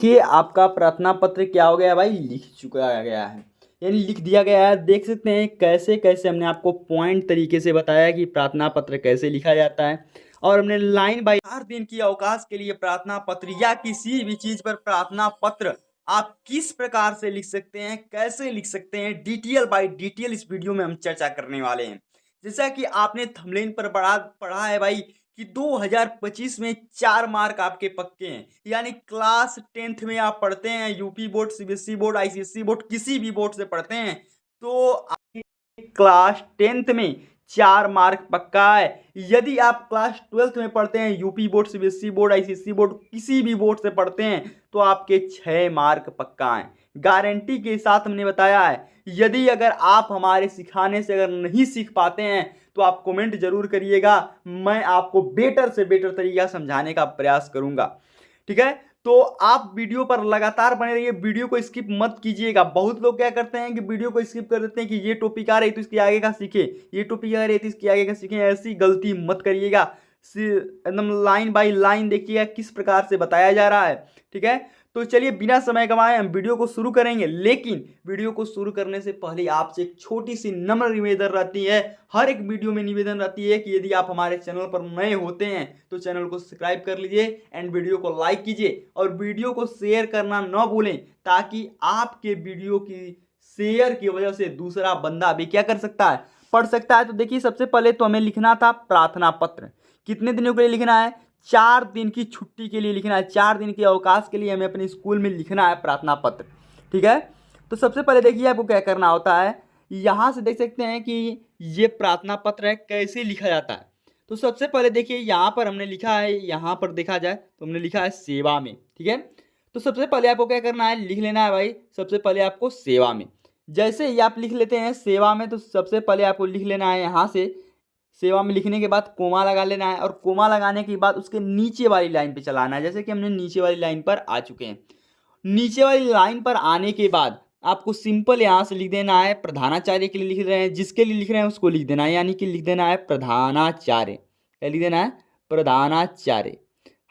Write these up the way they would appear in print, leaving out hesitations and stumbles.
कि आपका प्रार्थना पत्र क्या हो गया भाई, लिख चुका गया है, यानी लिख दिया गया है। देख सकते हैं कैसे कैसे हमने आपको पॉइंट तरीके से बताया कि प्रार्थना पत्र कैसे लिखा जाता है, और हमने लाइन बाय 4 दिन की अवकाश के लिए प्रार्थना पत्र या किसी भी चीज पर प्रार्थना पत्र आप किस प्रकार से लिख सकते हैं, कैसे लिख सकते हैं, डिटेल बाय डिटेल इस वीडियो में हम चर्चा करने वाले हैं। जैसा कि आपने थंबनेल पर पढ़ा है भाई कि 2025 में 4 मार्क आपके पक्के हैं, यानी क्लास 10th में आप पढ़ते हैं, UP board, CBSE board, ICSE board, किसी भी बोर्ड से पढ़ते हैं, तो आपके क्लास 10th में 4 मार्क पक्का है। यदि आप क्लास 12th में पढ़ते हैं, UP board, CBSE board, ICSE board, किसी भी बोर्ड से पढ़ते हैं, तो आपके 6 मार्क पक्का है। गारंटी के साथ हमने बताया है। यदि अगर आप हमारे सिखाने से अगर नहीं सीख पाते हैं तो आप कमेंट जरूर करिएगा, मैं आपको बेटर से बेटर तरीका समझाने का प्रयास करूंगा। ठीक है, तो आप वीडियो पर लगातार बने रहिए, वीडियो को स्किप मत कीजिएगा। बहुत लोग क्या करते हैं कि वीडियो को स्किप कर देते हैं कि ये टॉपिक आ रही तो इसके आगे का सीखे, ये टॉपिक आ रही तो इसके आगे का सीखें। ऐसी गलती मत करिएगा, एकदम लाइन बाय लाइन देखिएगा किस प्रकार से बताया जा रहा है। ठीक है, तो चलिए बिना समय गंवाए हम वीडियो को शुरू करेंगे। लेकिन वीडियो को शुरू करने से पहले आपसे एक छोटी सी नम्र निवेदन रहती है, हर एक वीडियो में निवेदन रहती है कि यदि आप हमारे चैनल पर नए होते हैं तो चैनल को सब्सक्राइब कर लीजिए एंड वीडियो को लाइक कीजिए, और वीडियो को शेयर करना न भूलें, ताकि आपके वीडियो की शेयर की वजह से दूसरा बंदा भी क्या कर सकता है, पढ़ सकता है। तो देखिए, सबसे पहले तो हमें लिखना था प्रार्थना पत्र। कितने दिनों के लिए लिखना है? 4 दिन की छुट्टी के लिए लिखना है, 4 दिन के अवकाश के लिए हमें अपने स्कूल में लिखना है प्रार्थना पत्र। ठीक है, तो सबसे पहले देखिए आपको क्या करना होता है। यहाँ से देख सकते हैं कि ये प्रार्थना पत्र है, कैसे लिखा जाता है। तो सबसे पहले देखिए यहाँ पर हमने लिखा है, यहाँ पर देखा जाए तो हमने लिखा है सेवा में। ठीक है, तो सबसे पहले आपको क्या करना है, लिख लेना है भाई। सबसे पहले आपको सेवा में, जैसे ही आप लिख लेते हैं सेवा में, तो सबसे पहले आपको लिख लेना है यहाँ से सेवा में। लिखने के बाद कोमा लगा लेना है, और कोमा लगाने के बाद उसके नीचे वाली लाइन पे चलाना है। जैसे कि हमने नीचे वाली लाइन पर आ चुके हैं। नीचे वाली लाइन पर आने के बाद आपको सिंपल यहाँ से लिख देना है, प्रधानाचार्य के लिए लिख रहे हैं, जिसके लिए लिख रहे हैं उसको लिख देना है, यानी कि लिख देना है प्रधानाचार्य। क्या लिख देना है? प्रधानाचार्य।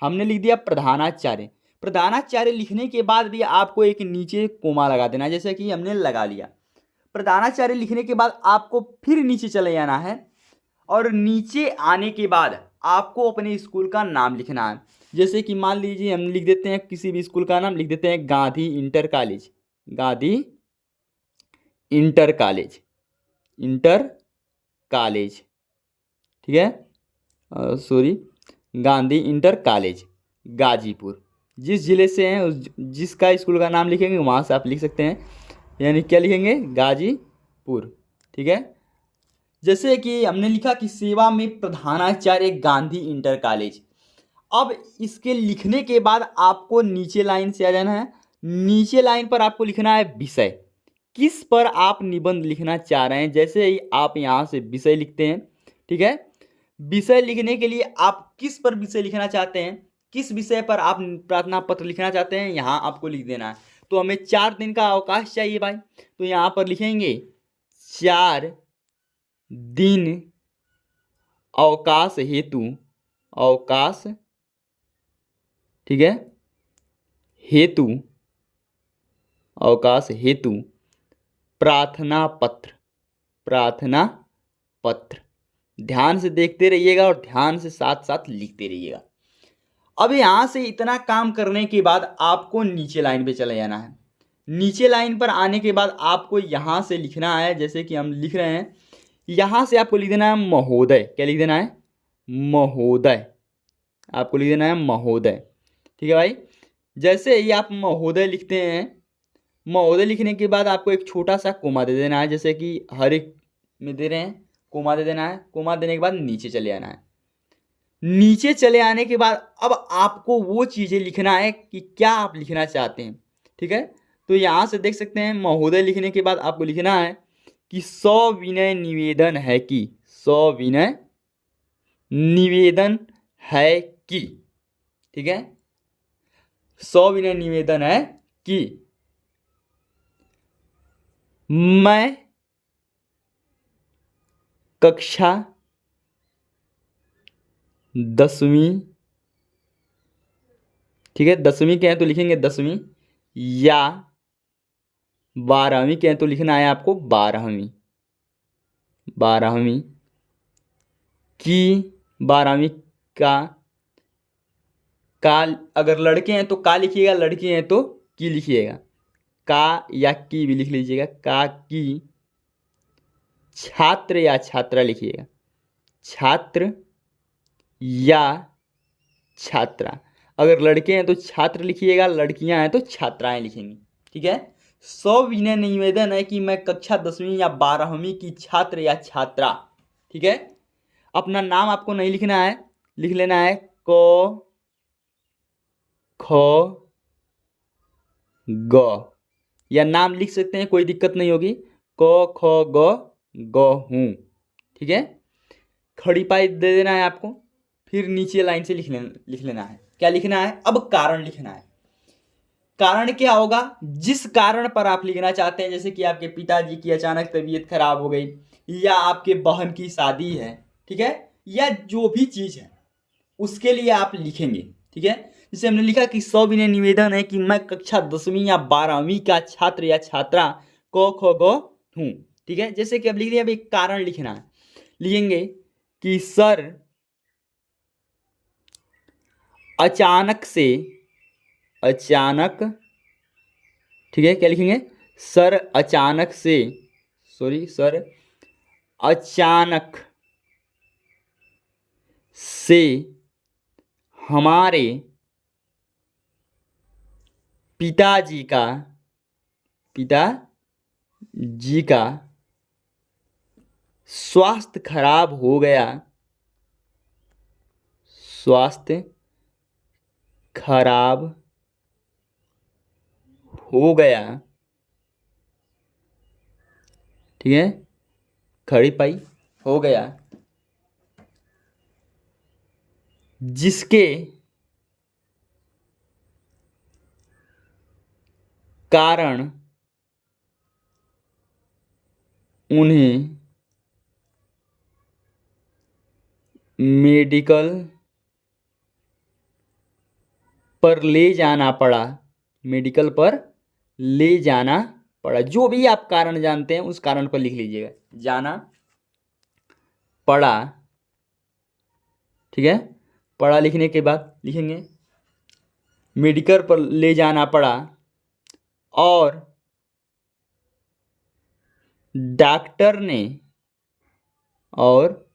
हमने लिख दिया प्रधानाचार्य। प्रधानाचार्य लिखने के बाद भी आपको एक नीचे कोमा लगा देना है, जैसे कि हमने लगा लिया। प्रधानाचार्य लिखने के बाद आपको फिर नीचे चले जाना है, और नीचे आने के बाद आपको अपने स्कूल का नाम लिखना है। जैसे कि मान लीजिए हम लिख देते हैं किसी भी स्कूल का नाम, लिख देते हैं Gandhi inter college, Gandhi inter college, inter college. ठीक है, sorry, Gandhi inter college Ghazipur. जिस जिले से हैं जिसका स्कूल का नाम लिखेंगे वहाँ से आप लिख सकते हैं, यानी क्या लिखेंगे? गाजीपुर। ठीक है, जैसे कि हमने लिखा कि सेवा में प्रधानाचार्य गांधी इंटर कॉलेज। अब इसके लिखने के बाद आपको नीचे लाइन से आ जाना है। नीचे लाइन पर आपको लिखना है विषय, किस पर आप निबंध लिखना चाह रहे हैं। जैसे ही आप यहाँ से विषय लिखते हैं, ठीक है, विषय लिखने के लिए आप किस पर विषय लिखना चाहते हैं, किस विषय पर आप प्रार्थना पत्र लिखना चाहते हैं, यहाँ आपको लिख देना है। तो हमें 4 दिन का अवकाश चाहिए भाई, तो यहाँ पर लिखेंगे 4 दिन अवकाश हेतु, अवकाश, ठीक है, हेतु, अवकाश हेतु प्रार्थना पत्र, प्रार्थना पत्र। ध्यान से देखते रहिएगा और ध्यान से साथ साथ लिखते रहिएगा। अब यहाँ से इतना काम करने के बाद आपको नीचे लाइन पे चले जाना है। नीचे लाइन पर आने के बाद आपको यहाँ से लिखना है, जैसे कि हम लिख रहे हैं, यहाँ से आपको लिख देना है महोदय। क्या लिख देना है? महोदय। आपको लिख देना है महोदय। ठीक है भाई, जैसे ही आप महोदय लिखते हैं, महोदय लिखने के बाद आपको एक छोटा सा कोमा दे देना है, जैसे कि हर एक में दे रहे हैं, कोमा दे देना है। कोमा देने के बाद नीचे चले आना है। नीचे चले आने के बाद अब आपको वो चीज़ें लिखना है कि क्या आप लिखना चाहते हैं। ठीक है, तो यहाँ से देख सकते हैं महोदय लिखने के बाद आपको लिखना है कि सविनय निवेदन है कि, सविनय निवेदन है कि, ठीक है, सविनय निवेदन है कि मैं कक्षा 10वीं, ठीक है, 10वीं के हैं तो लिखेंगे 10वीं, या 12वीं के हैं तो लिखना है आपको 12वीं, 12वीं की, 12वीं का, का अगर लड़के हैं तो का लिखिएगा, लड़की हैं तो की लिखिएगा, का या की भी लिख लीजिएगा, का की छात्र या छात्रा लिखिएगा, छात्र या छात्रा। अगर लड़के हैं तो छात्र लिखिएगा, लड़कियां हैं तो छात्राएं लिखेंगी। ठीक है, सविनय निवेदन है कि मैं कक्षा 10वीं या 12वीं की छात्र या छात्रा। ठीक है, अपना नाम आपको नहीं लिखना है, लिख लेना है क ख ग, या नाम लिख सकते हैं, कोई दिक्कत नहीं होगी, क ख ग हूँ। ठीक है, खड़ी पाई दे देना है आपको, फिर नीचे लाइन से लिख लेना है। क्या लिखना है? अब कारण लिखना है। कारण क्या होगा? जिस कारण पर आप लिखना चाहते हैं, जैसे कि आपके पिताजी की अचानक तबीयत खराब हो गई, या आपके बहन की शादी है, ठीक है, या जो भी चीज है उसके लिए आप लिखेंगे। ठीक है, जैसे हमने लिखा कि सविनय निवेदन है कि मैं कक्षा 10वीं या 12वीं का छात्र या छात्रा क ख ग हूँ। ठीक है, जैसे कि अब लिख लिया, अब एक कारण लिखना है, लिखेंगे कि सर अचानक से, अचानक, ठीक है, क्या लिखेंगे? सर अचानक से, सॉरी, सर अचानक से हमारे पिताजी का, पिताजी का स्वास्थ्य खराब हो गया, स्वास्थ्य खराब हो गया। ठीक है, खड़ी पाई हो गया, जिसके कारण उन्हें मेडिकल पर ले जाना पड़ा, मेडिकल पर ले जाना पड़ा। जो भी आप कारण जानते हैं उस कारण पर लिख लीजिएगा, जाना पड़ा। ठीक है, पढ़ा लिखने के बाद लिखेंगे मेडिकल पर ले जाना पड़ा, और डॉक्टर ने, और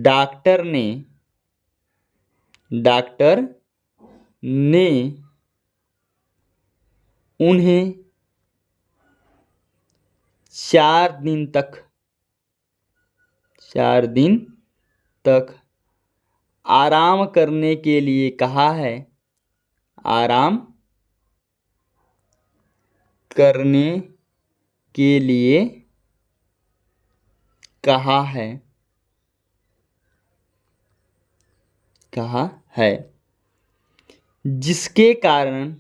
डॉक्टर ने, डॉक्टर ने उन्हें 4 दिन तक, 4 दिन तक आराम करने के लिए कहा है, आराम करने के लिए कहा है, कहा है, जिसके कारण,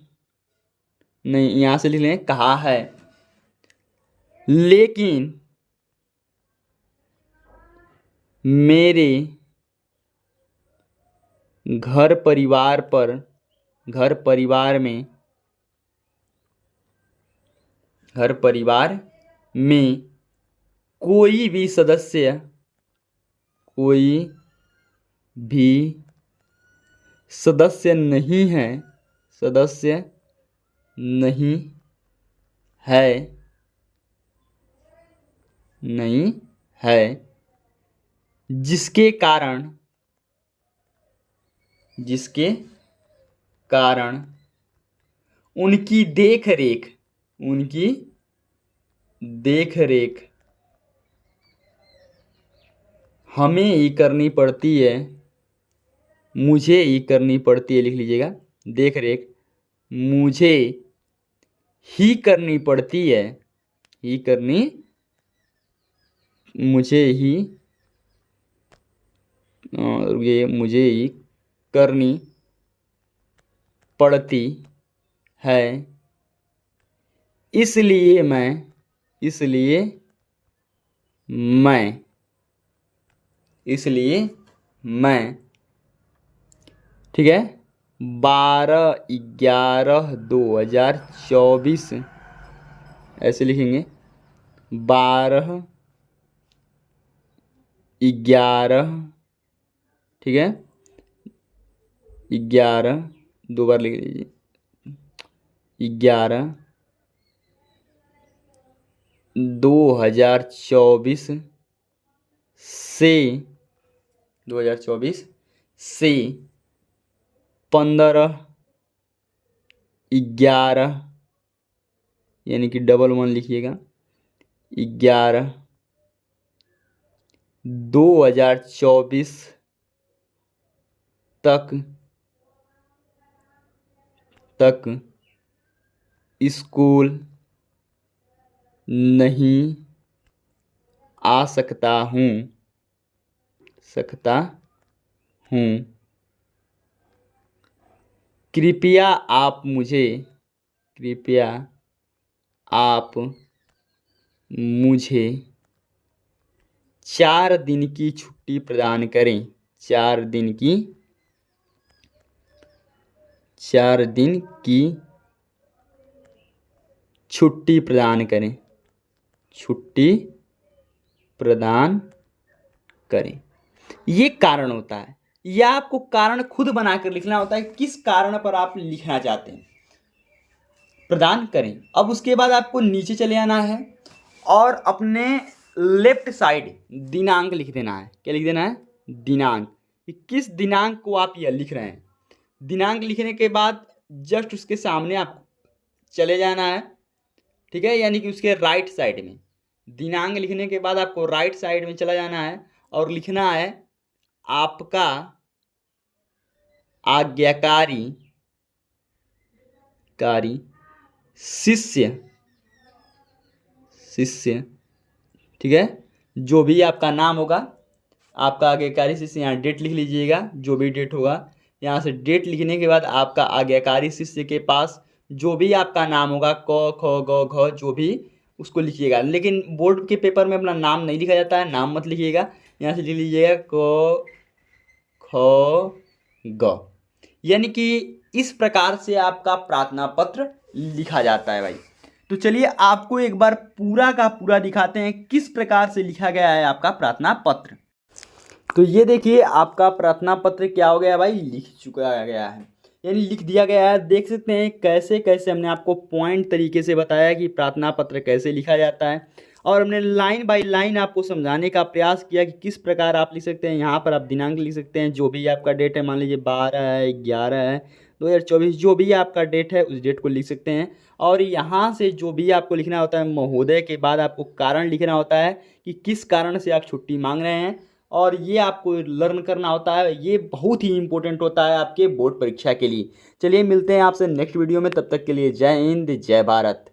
नहीं यहां से लिख लें कहा है, लेकिन मेरे घर परिवार पर, घर परिवार में, घर परिवार में कोई भी सदस्य, कोई भी सदस्य नहीं है, सदस्य नहीं है, नहीं है, जिसके कारण, जिसके कारण उनकी देख रेख, उनकी देख रेख हमें ही करनी पड़ती है, मुझे ही करनी पड़ती है, लिख लीजिएगा, देख रेख मुझे ही करनी पड़ती है, ही करनी, मुझे ही, ये मुझे ही करनी पड़ती है, इसलिए मैं, इसलिए मैं, इसलिए मैं। ठीक है, 12/11/2024 ऐसे लिखेंगे 12/11, ठीक है, 11, 2 बार लिख लीजिए, 11/2024 से 15/11, यानी कि डबल 1 लिखिएगा, 11/2024 तक स्कूल नहीं आ सकता हूँ कृपया आप मुझे 4 दिन की छुट्टी प्रदान करें। 4 दिन की छुट्टी प्रदान करें। ये कारण होता है, या आपको कारण खुद बनाकर लिखना होता है, किस कारण पर आप लिखना चाहते हैं, प्रदान करें। अब उसके बाद आपको नीचे चले आना है और अपने लेफ्ट साइड दिनांक लिख देना है। क्या लिख देना है? दिनांक। किस दिनांक को आप यह लिख रहे हैं। दिनांक लिखने के बाद जस्ट उसके सामने आपको चले जाना है, ठीक है, यानी कि उसके राइट साइड में। दिनांक लिखने के बाद आपको राइट साइड में चला जाना है और लिखना है आपका आज्ञाकारी शिष्य, ठीक है, जो भी आपका नाम होगा, आपका आज्ञाकारी शिष्य, यहाँ डेट लिख लीजिएगा, जो भी डेट होगा। यहाँ से डेट लिखने के बाद आपका आज्ञाकारी शिष्य के पास जो भी आपका नाम होगा, क ख ग घ, जो भी, उसको लिखिएगा। लेकिन बोर्ड के पेपर में अपना नाम नहीं लिखा जाता है, नाम मत लिखिएगा। यहाँ से लिख लीजिएगा क ख ग, यानी कि इस प्रकार से आपका प्रार्थना पत्र लिखा जाता है भाई। तो चलिए आपको एक बार पूरा का पूरा दिखाते हैं किस प्रकार से लिखा गया है आपका प्रार्थना पत्र। तो ये देखिए आपका प्रार्थना पत्र क्या हो गया भाई, लिख चुका गया है, यानी लिख दिया गया है। देख सकते हैं कैसे कैसे हमने आपको पॉइंट तरीके से बताया कि प्रार्थना पत्र कैसे लिखा जाता है, और हमने लाइन बाय लाइन आपको समझाने का प्रयास किया कि किस प्रकार आप लिख सकते हैं। यहाँ पर आप दिनांक लिख सकते हैं, जो भी आपका डेट है, मान लीजिए 12 है, 11 है 2024, जो भी आपका डेट है उस डेट को लिख सकते हैं। और यहाँ से जो भी आपको लिखना होता है, महोदय के बाद आपको कारण लिखना होता है कि किस कारण से आप छुट्टी मांग रहे हैं, और ये आपको लर्न करना होता है। ये बहुत ही इंपॉर्टेंट होता है आपके बोर्ड परीक्षा के लिए। चलिए मिलते हैं आपसे नेक्स्ट वीडियो में, तब तक के लिए जय हिंद, जय भारत।